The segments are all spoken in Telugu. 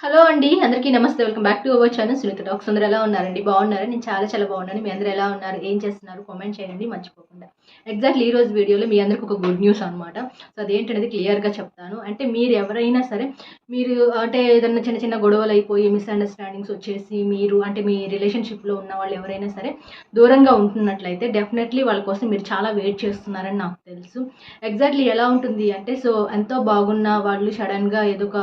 హలో అండి, అందరికీ నమస్తే. Welcome back to our channel Sunitha talks. అందరూ ఎలా ఉన్నారండి? బాగున్నారా? నేను చాలా బాగున్నాను. మీ అందరూ ఎలా ఉన్నారు? ఏం చేస్తున్నారు? కామెంట్ చేయండి మర్చిపోకుండా. ఎగ్జాక్ట్లీ ఈ రోజు వీడియోలో మీ అందరికి ఒక గుడ్ న్యూస్ అనమాట. సో అదేంటనేది క్లియర్గా చెప్తాను. అంటే మీరు ఎవరైనా సరే, మీరు అంటే ఏదన్నా చిన్న గొడవలు అయిపోయి మిస్అండర్స్టాండింగ్స్ వచ్చేసి మీరు అంటే మీ రిలేషన్షిప్లో ఉన్న వాళ్ళు ఎవరైనా సరే దూరంగా ఉంటున్నట్లయితే డెఫినెట్లీ వాళ్ళ కోసం మీరు చాలా వెయిట్ చేస్తున్నారని నాకు తెలుసు. ఎగ్జాక్ట్లీ ఎలా ఉంటుంది అంటే, సో ఎంతో బాగున్న వాళ్ళు సడన్గా ఏదో ఒక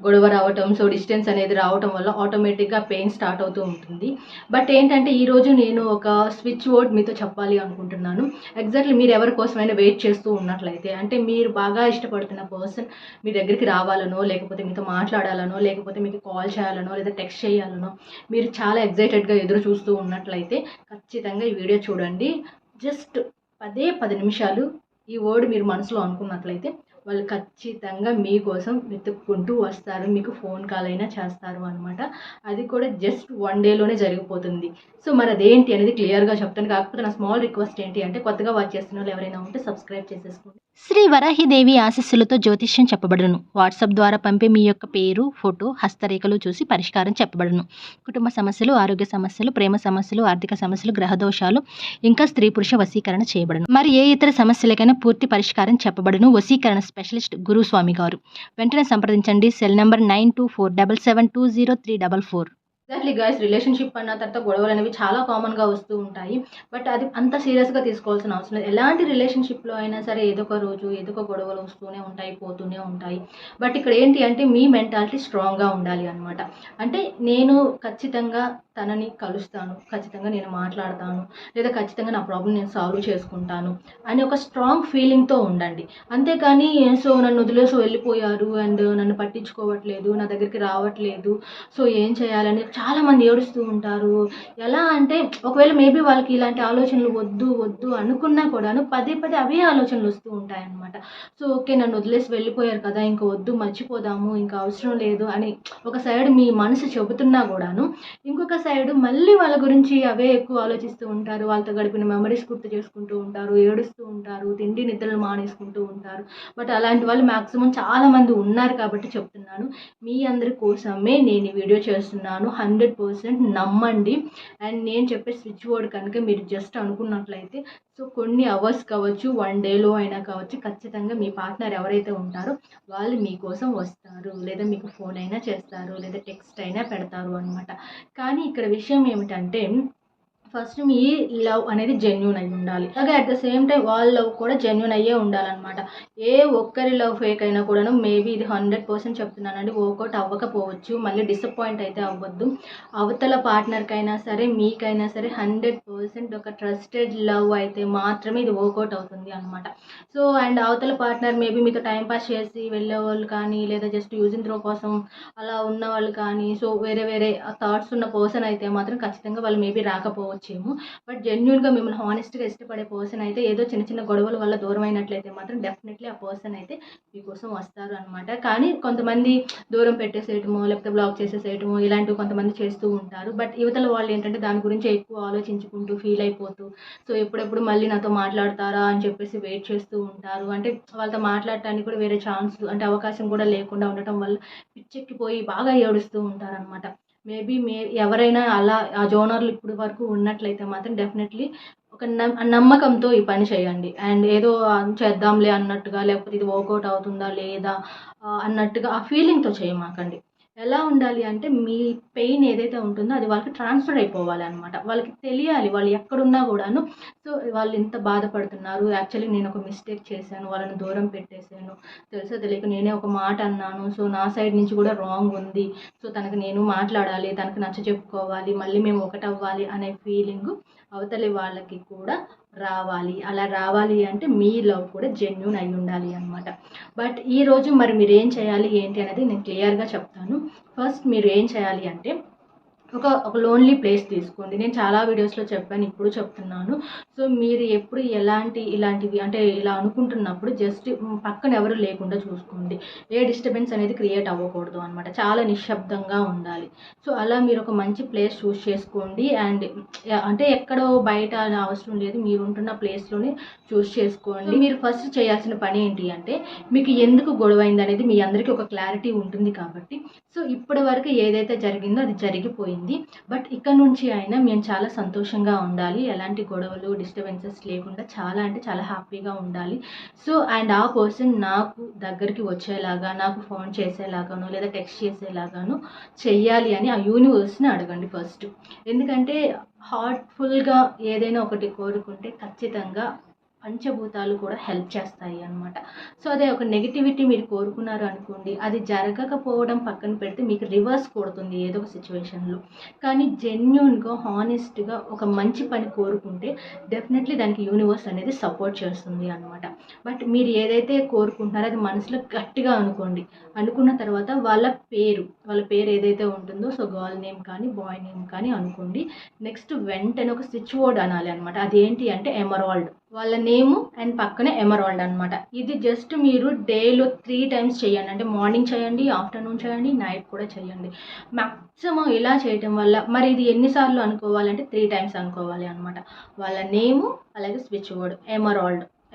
గొడవ రావటం, సో డిస్టెన్స్ అనేది రావటం వల్ల ఆటోమేటిక్గా పెయిన్ స్టార్ట్ అవుతూ ఉంటుంది. బట్ ఏంటంటే ఈరోజు నేను ఒక స్విచ్ వర్డ్ మీతో చెప్పాలి అనుకుంటున్నాను. ఎగ్జాక్ట్లీ మీరు ఎవరి కోసమైనా వెయిట్ చేస్తూ ఉన్నట్లయితే, అంటే మీరు బాగా ఇష్టపడుతున్న పర్సన్ మీ దగ్గరికి రావాలనో, లేకపోతే మీతో మాట్లాడాలనో, లేకపోతే మీకు కాల్ చేయాలనో, లేదా టెక్స్ట్ చేయాలనో మీరు చాలా ఎగ్జైటెడ్గా ఎదురు చూస్తూ ఉన్నట్లయితే ఖచ్చితంగా ఈ వీడియో చూడండి. జస్ట్ 10 నిమిషాలు ఈ వర్డ్ మీరు మనసులో అనుకున్నట్లయితే వాళ్ళు ఖచ్చితంగా మీకోసం వెతుక్కుంటూ వస్తారు. మీకు ఫోన్ కాల్ అయినా చేస్తారు అనమాట. అది కూడా జస్ట్ 1 డేలోనే జరిగిపోతుంది. సో మరి అదేంటి అనేది క్లియర్గా చెప్తాను. కాకపోతే నా స్మాల్ రిక్వెస్ట్ ఏంటి అంటే, కొత్తగా వాచ్ చేస్తున్న వాళ్ళు ఎవరైనా ఉంటే సబ్స్క్రైబ్ చేసేసుకోండి. శ్రీ వరాహిదేవి ఆశీస్సులతో జ్యోతిష్యం చెప్పబడును. వాట్సాప్ ద్వారా పంపే మీ యొక్క పేరు, ఫోటో, హస్తరేఖలు చూసి పరిష్కారం చెప్పబడును. కుటుంబ సమస్యలు, ఆరోగ్య సమస్యలు, ప్రేమ సమస్యలు, ఆర్థిక సమస్యలు, గ్రహదోషాలు, ఇంకా స్త్రీ పురుష వశీకరణ చేయబడును. మరి ఏ ఇతర సమస్యలకైనా పూర్తి పరిష్కారం చెప్పబడును. వశీకరణ స్పెషలిస్ట్ గురుస్వామి గారు. వెంటనే సంప్రదించండి. Cell number 9247720344. Exactly guys, relationship అన్న తర్వాత గొడవలు అనేవి చాలా కామన్గా వస్తూ ఉంటాయి. బట్ అది అంత సీరియస్గా తీసుకోవాల్సిన అవసరం లేదు. ఎలాంటి రిలేషన్షిప్లో అయినా సరే ఏదో ఒక రోజు ఏదో ఒక గొడవలు వస్తూనే ఉంటాయి, పోతూనే ఉంటాయి. బట్ ఇక్కడ ఏంటి అంటే మీ మెంటాలిటీ స్ట్రాంగ్గా ఉండాలి అనమాట. అంటే నేను ఖచ్చితంగా తనని కలుస్తాను, ఖచ్చితంగా నేను మాట్లాడతాను, లేదా ఖచ్చితంగా నా ప్రాబ్లం నేను సాల్వ్ చేసుకుంటాను అని ఒక స్ట్రాంగ్ ఫీలింగ్తో ఉండండి. అంతేకాని సో నన్ను వదిలేసి వెళ్ళిపోయారు అండ్ నన్ను పట్టించుకోవట్లేదు, నా దగ్గరికి రావట్లేదు, సో ఏం చేయాలని చాలామంది ఏడుస్తూ ఉంటారు. ఎలా అంటే ఒకవేళ మేబీ వాళ్ళకి ఇలాంటి ఆలోచనలు వద్దు వద్దు అనుకున్నా కూడాను పదే అవే ఆలోచనలు వస్తూ ఉంటాయన్నమాట. సో ఓకే, నన్ను వదిలేసి వెళ్ళిపోయారు కదా, ఇంకా వద్దు, మర్చిపోదాము, ఇంకా అవసరం లేదు అని ఒక సైడ్ మీ మనసు చెబుతున్నా కూడాను, ఇంకొక సైడ్ మళ్ళీ వాళ్ళ గురించి అవే ఎక్కువ ఆలోచిస్తూ ఉంటారు. వాళ్ళతో గడిపిన మెమరీస్ గుర్తు చేసుకుంటూ ఉంటారు, ఏడుస్తూ ఉంటారు, తిండి నిద్రలు మానేసుకుంటూ ఉంటారు. బట్ అలాంటి వాళ్ళు మ్యాక్సిమం చాలామంది ఉన్నారు కాబట్టి చెప్తున్నాను. మీ అందరి కోసమే నేను ఈ వీడియో చేస్తున్నాను. 100% నమ్మండి. అండ్ నేను చెప్పే స్విచ్ వర్డ్ కనుక మీరు జస్ట్ అనుకున్నట్లయితే, సో కొన్ని అవర్స్ కావచ్చు, 1 డేలో అయినా కావచ్చు, ఖచ్చితంగా మీ పార్ట్నర్ ఎవరైతే ఉంటారో వాళ్ళు మీకోసం వస్తారు, లేదా మీకు ఫోన్ అయినా చేస్తారు, లేదా టెక్స్ట్ అయినా పెడతారు అనమాట. కానీ ఇక్కడ విషయం ఏమిటంటే, ఫస్ట్ మీ లవ్ అనేది జెన్యూన్ అయి ఉండాలి. అలాగే అట్ ద సేమ్ టైం వాళ్ళ లవ్ కూడా జెన్యూన్ అయ్యే ఉండాలన్నమాట. ఏ ఒక్కరి లవ్ ఫేక్ అయినా కూడాను, మేబీ ఇది 100% చెప్తున్నానండి, వర్కౌట్ అవ్వకపోవచ్చు. మళ్ళీ డిసప్పాయింట్ అయితే అవ్వద్దు. అవతల పార్ట్నర్కైనా సరే, మీకైనా సరే 100% ఒక ట్రస్టెడ్ లవ్ అయితే మాత్రమే ఇది వర్కౌట్ అవుతుంది అనమాట. సో అండ్ అవతల పార్ట్నర్ మేబీ మీతో టైం పాస్ చేసి వెళ్ళేవాళ్ళు కానీ, లేదా జస్ట్ యూజ్ అండ్ త్రో కోసం అలా ఉన్నవాళ్ళు కానీ, సో వేరే థాట్స్ ఉన్న పర్సన్ అయితే మాత్రం ఖచ్చితంగా వాళ్ళు మేబీ రాకపోవచ్చేమో. బట్ జెన్యూన్గా మిమ్మల్ని హానెస్ట్గా ఇష్టపడే పర్సన్ అయితే ఏదో చిన్న గొడవల వల్ల దూరం అయినట్లయితే మాత్రం డెఫినెట్లీ ఆ పర్సన్ అయితే మీకోసం వస్తారు అనమాట. కానీ కొంతమంది దూరం పెట్టేసేయటమో, లేకపోతే బ్లాక్ చేసేసేయటమో ఇలాంటివి కొంతమంది చేస్తూ ఉంటారు. బట్ యువతల వాళ్ళు ఏంటంటే దాని గురించి ఎక్కువ ఆలోచించుకుంటూ ఫీల్ అయిపోతూ, సో ఎప్పుడెప్పుడు మళ్ళీ నాతో మాట్లాడతారా అని చెప్పేసి వెయిట్ చేస్తూ ఉంటారు. అంటే వాళ్ళతో మాట్లాడటానికి కూడా వేరే ఛాన్స్ అంటే అవకాశం కూడా లేకుండా ఉండటం వల్ల పిచ్చెక్కిపోయి బాగా ఏడుస్తూ ఉంటారనమాట. మేబీ ఎవరైనా అలా ఆ జోనర్లు ఇప్పుడు వరకు ఉన్నట్లయితే మాత్రం డెఫినెట్లీ ఒక నమ్మకంతో ఈ పని చేయండి. అండ్ ఏదో చేద్దాంలే అన్నట్టుగా, లేకపోతే ఇది వర్కౌట్ అవుతుందా లేదా అన్నట్టుగా ఆ ఫీలింగ్తో చేయమాకండి. ఎలా ఉండాలి అంటే, మీ పెయిన్ ఏదైతే ఉంటుందో అది వాళ్ళకి ట్రాన్స్ఫర్ అయిపోవాలి అనమాట. వాళ్ళకి తెలియాలి వాళ్ళు ఎక్కడున్నా కూడాను, సో వాళ్ళు ఇంత బాధపడుతున్నారు, యాక్చువల్లీ నేను ఒక మిస్టేక్ చేశాను, వాళ్ళని దూరం పెట్టేశాను, తెలుసో తెలియక నేనే ఒక మాట అన్నాను, సో నా సైడ్ నుంచి కూడా రాంగ్ ఉంది, సో తనకు నేను మాట్లాడాలి, తనకు నచ్చ చెప్పుకోవాలి, మళ్ళీ మేము ఒకటవ్వాలి అనే ఫీలింగు అవతలి వాళ్ళకి కూడా రావాలి. అలా రావాలి అంటే మీ లవ్ కూడా జెన్యూన్ అయి ఉండాలి అనమాట. బట్ ఈరోజు మరి మీరు ఏం చేయాలి ఏంటి అనేది నేను క్లియర్గా చెప్తాను. ఫస్ట్ మీరు ఏం చేయాలి అంటే, ఒక లోన్లీ ప్లేస్ తీసుకోండి. నేను చాలా వీడియోస్‌లో చెప్పాను. ఇప్పుడు చెప్తున్నాను. సో, మీరు ఎప్పుడు ఇలాంటివి అంటే ఇలా అనుకుంటున్నప్పుడు జస్ట్ పక్కన ఎవరు లేకుండా చూసుకోండి. ఏ డిస్టర్బెన్స్ అనేది క్రియేట్ అవ్వకూడదు అనమాట. చాలా నిశ్శబ్దంగా ఉండాలి. సో, అలా మీరు ఒక మంచి ప్లేస్ చూజ్ చేసుకోండి. అండ్ అంటే ఎక్కడో బయట అని అవసరం లేదు. మీరు ఉంటున్న ప్లేస్‌లోనే చూజ్ చేసుకోండి. మీరు ఫస్ట్ చేయాల్సిన పని ఏంటి అంటే, మీకు ఎందుకు గొడవైంది అనేది మీ అందరికీ ఒక క్లారిటీ ఉంటుంది కాబట్టి, సో, ఇప్పటి వరకు ఏదైతే జరిగిందో అది జరిగిపోయింది. బట్ ఇక్కడ నుంచి అయినా మేము చాలా సంతోషంగా ఉండాలి. ఎలాంటి గొడవలు, డిస్టర్బెన్సెస్ లేకుండా చాలా అంటే చాలా హ్యాపీగా ఉండాలి. సో, అండ్ ఆ పర్సన్ నాకు దగ్గరికి వచ్చేలాగా, నాకు ఫోన్ చేసేలాగానో లేదా టెక్స్ట్ చేసేలాగానో చెయ్యాలి అని ఆ యూనివర్స్‌ని అడగండి ఫస్ట్. ఎందుకంటే హార్ట్‌ఫుల్‌గా ఏదైనా ఒకటి కోరుకుంటే ఖచ్చితంగా పంచభూతాలు కూడా హెల్ప్ చేస్తాయి అన్నమాట. సో, అదే ఒక నెగటివిటీ మీరు కోరుకున్నారు అనుకోండి, అది జరగకపోవడం పక్కన పెడితే మీకు రివర్స్ కొడుతుంది ఏదో ఒక సిచ్యువేషన్‌లో. కానీ జెన్యూన్‌గా, హానెస్ట్‌గా ఒక మంచి పని కోరుకుంటే డెఫినెట్‌లీ దానికి యూనివర్స్ అనేది సపోర్ట్ చేస్తుంది అన్నమాట. బట్ మీరు ఏదైతే కోరుకుంటున్నారో అది మనసులో గట్టిగా అనుకోండి. అనుకున్న తర్వాత వాళ్ళ పేరు ఏదైతే ఉంటుందో సో, గర్ల్ నేమ్ కానీ, బాయ్ నేమ్ కానీ అనుకోండి. నెక్స్ట్ వెంటనే ఒక స్విచ్ వర్డ్ అనాలి అన్నమాట. అదేంటి అంటే ఎమరాల్డ్. వాళ్ళ నేము అండ్ పక్కనే ఎమరాల్డ్ అనమాట. ఇది జస్ట్ మీరు డేలో 3 టైమ్స్ చేయండి. అంటే మార్నింగ్ చేయండి, ఆఫ్టర్నూన్ చేయండి, నైట్ కూడా చేయండి. మ్యాక్సిమం ఇలా చేయటం వల్ల మరి ఇది ఎన్నిసార్లు అనుకోవాలంటే 3 టైమ్స్ అనుకోవాలి అనమాట. వాళ్ళ నేము అలాగే స్విచ్ వర్డ్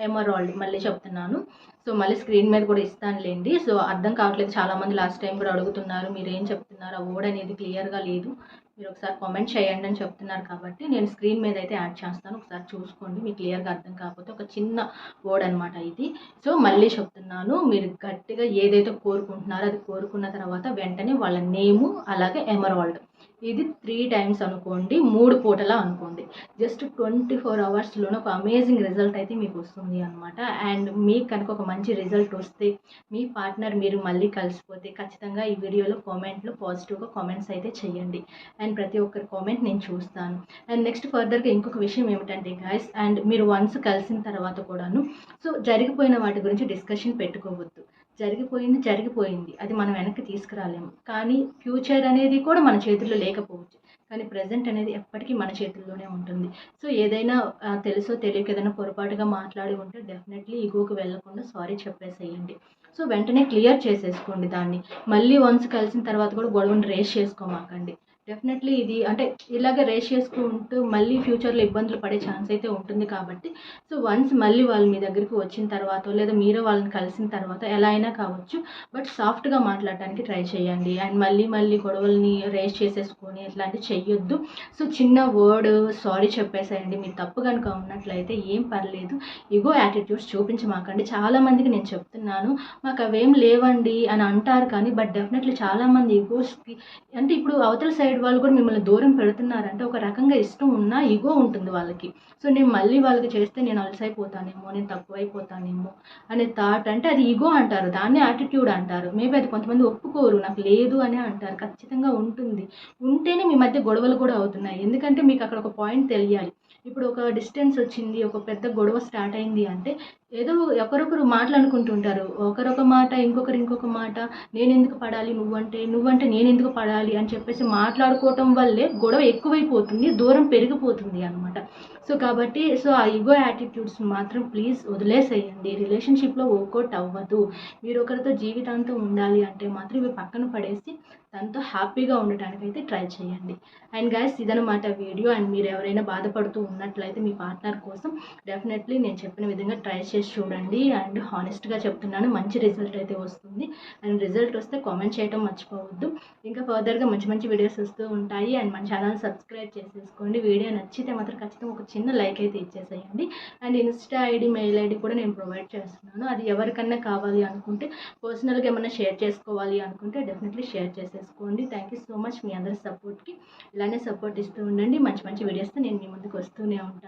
ఎమరాల్డ్ మళ్ళీ చెప్తున్నాను. సో, మళ్ళీ స్క్రీన్ మీద కూడా ఇస్తానులేండి. సో, అర్థం కావట్లేదు చాలామంది లాస్ట్ టైం కూడా అడుగుతున్నారు. మీరేం చెప్తున్నారు? ఆ వర్డ్ అనేది క్లియర్‌గా లేదు. మీరు ఒకసారి కామెంట్ చేయండి అని చెప్తున్నారు కాబట్టి నేను స్క్రీన్ మీద అయితే యాడ్ చేస్తాను. ఒకసారి చూసుకోండి. మీకు క్లియర్‌గా అర్థం కాకపోతే ఒక చిన్న వర్డ్ అనమాట ఇది. సో, మళ్ళీ చెప్తున్నాను. మీరు గట్టిగా ఏదైతే కోరుకుంటున్నారో అది కోరుకున్న తర్వాత వెంటనే వాళ్ళ నేము అలాగే ఎమరాల్డ్ ఇది 3 టైమ్స్ అనుకోండి. 3 పూటలా అనుకోండి. జస్ట్ 24 అవర్స్‌లోనే ఒక అమేజింగ్ రిజల్ట్ అయితే మీకు వస్తుంది అనమాట. అండ్ మీకు కనుక ఒక మంచి రిజల్ట్ వస్తే మీ పార్ట్నర్ మీరు మళ్ళీ కలిసిపోతే ఖచ్చితంగా ఈ వీడియోలో కామెంట్‌లో పాజిటివ్‌గా కామెంట్స్ అయితే చేయండి. అండ్ ప్రతి ఒక్కరి కామెంట్ నేను చూస్తాను. అండ్ నెక్స్ట్ ఫర్దర్‌గా ఇంకొక విషయం ఏమిటంటే గైస్ అండ్ మీరు వన్స్ కలిసిన తర్వాత కూడాను సో, జరిగిపోయిన వాటి గురించి డిస్కషన్ పెట్టుకోవద్దు. జరిగిపోయింది. అది మనం వెనక్కి తీసుకురాలేము. కానీ ఫ్యూచర్ అనేది కూడా మన చేతుల్లో లేకపోవచ్చు. కానీ ప్రెజెంట్ అనేది ఎప్పటికీ మన చేతుల్లోనే ఉంటుంది. సో, ఏదైనా తెలుసో తెలియకో ఏదైనా పొరపాటుగా మాట్లాడి ఉంటే డెఫినెట్‌లీ ఇగోకి వెళ్ళకుండా సారీ చెప్పేసేయండి. సో, వెంటనే క్లియర్ చేసేసుకోండి దాన్ని. మళ్ళీ వన్స్ కలిసిన తర్వాత కూడా గొడవని రేజ్ చేసుకోమాకండి. డెఫినెట్‌లీ ఇది అంటే ఇలాగే రేజ్ చేసుకుంటూ మళ్ళీ ఫ్యూచర్‌లో ఇబ్బందులు పడే ఛాన్స్ అయితే ఉంటుంది కాబట్టి సో, వన్స్ మళ్ళీ వాళ్ళు మీ దగ్గరికి వచ్చిన తర్వాతో లేదా మీరే వాళ్ళని కలిసిన తర్వాత ఎలా అయినా కావచ్చు. బట్ సాఫ్ట్‌గా మాట్లాడటానికి ట్రై చేయండి. అండ్ మళ్ళీ గొడవల్ని రేజ్ చేసేసుకొని ఇట్లాంటివి చెయ్యొద్దు. సో, చిన్న వర్డ్ సారీ చెప్పేసేయండి. మీ తప్పు గనుక ఉన్నట్లయితే ఏం పర్లేదు. ఇగో యాటిట్యూడ్స్ చూపించమాకండి. చాలామందికి నేను చెప్తున్నాను. మాకు అవేం లేవండి అని అంటారు కానీ బట్ డెఫినెట్‌లీ చాలామంది ఇగోస్‌కి అంటే ఇప్పుడు అవతల సైడ్ వాళ్ళు కూడా మిమ్మల్ని దూరం పెడుతున్నారంటే ఒక రకంగా ఇష్టం ఉన్నా ఇగో ఉంటుంది వాళ్ళకి. సో, నేను మళ్ళీ వాళ్ళకి చేస్తే నేను అలసైపోతానేమో, నేను తక్కువైపోతానేమో అనే థాట్ అంటే అది ఇగో అంటారు. దాన్నే యాటిట్యూడ్ అంటారు. మేబీ అది కొంతమంది ఒప్పుకోరు. నాకు లేదు అనే అంటారు. ఖచ్చితంగా ఉంటుంది. ఉంటేనే మీ మధ్య గొడవలు కూడా అవుతున్నాయి. ఎందుకంటే మీకు అక్కడ ఒక పాయింట్ తెలియాలి. ఇప్పుడు ఒక డిస్టెన్స్ వచ్చింది. ఒక పెద్ద గొడవ స్టార్ట్ అయింది అంటే ఏదో ఒకరొకరు మాటలనుకుంటుంటారు. ఒకరొక మాట, ఇంకొక మాట. నేనెందుకు పడాలి నువ్వంటే నేనెందుకు పడాలి అని చెప్పేసి మాట్లాడుకోవటం వల్లే గొడవ ఎక్కువైపోతుంది. దూరం పెరిగిపోతుంది అనమాట. సో, కాబట్టి ఆ ఇగో యాటిట్యూడ్స్ మాత్రం ప్లీజ్ వదిలేసేయండి. రిలేషన్‌షిప్‌లో వర్కౌట్ అవ్వదు. మీరు ఒకరితో జీవితాంతం ఉండాలి అంటే మాత్రం ఇవి పక్కన పడేసి తనతో హ్యాపీగా ఉండటానికైతే ట్రై చేయండి. అండ్ గైస్ ఇదనమాట వీడియో. అండ్ మీరు ఎవరైనా బాధపడుతూ ఉన్నట్లయితే మీ పార్ట్నర్ కోసం డెఫినెట్‌లీ నేను చెప్పిన విధంగా ట్రై చేసి చూడండి. అండ్ హానెస్ట్‌గా చెప్తున్నాను మంచి రిజల్ట్ అయితే వస్తుంది. అండ్ రిజల్ట్ వస్తే కామెంట్ చేయడం మర్చిపోవద్దు. ఇంకా ఫర్దర్‌గా మంచి వీడియోస్ వస్తూ ఉంటాయి. అండ్ మన ఛానల్ సబ్స్క్రైబ్ చేసేసుకోండి. వీడియో నచ్చితే మాత్రం ఖచ్చితంగా ఒక చిన్న లైక్ అయితే ఇచ్చేసేయండి. And Insta ID, mail ID కూడా నేను ప్రొవైడ్ చేస్తున్నాను. అది ఎవరికన్నా కావాలి అనుకుంటే పర్సనల్‌గా ఏమన్నా షేర్ చేసుకోవాలి అనుకుంటే డెఫినెట్‌లీ షేర్ చేసేసుకోండి. థ్యాంక్ యూ సో మచ్ మీ అందరి సపోర్ట్‌కి. ఇలానే సపోర్ట్ ఇస్తూ ఉండండి. మంచి వీడియోస్‌తో నేను మీ ముందుకు వస్తూనే ఉంటాను.